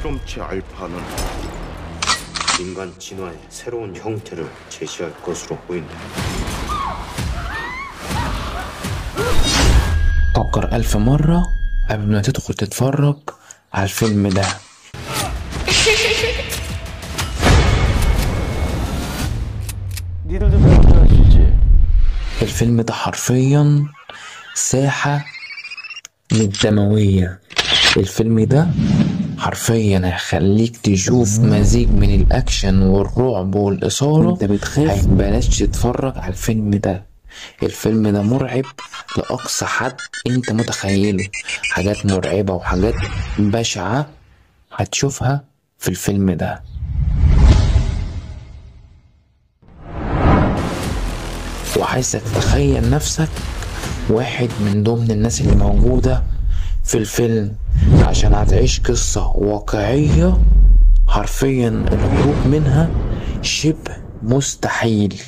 실험체 알파는 인간 진화의 새로운 형태를 제시할 것으로 보인다. فكر 1000 مرة قبل ما تدخل تتفرج على الفيلم ده. 니들도 배운 줄 아시지? الفيلم ده حرفيا ساحة من الدموية. الفيلم ده حرفيا هيخليك تشوف مزيج من الأكشن والرعب والإثارة. انت بتخاف، بلاش تتفرج على الفيلم ده. الفيلم ده مرعب لأقصى حد انت متخيله. حاجات مرعبة وحاجات بشعة هتشوفها في الفيلم ده. وعايزك تتخيل نفسك واحد من ضمن الناس اللي موجودة في الفيلم، عشان هتعيش قصة واقعية حرفيا الهروب منها شبه مستحيل.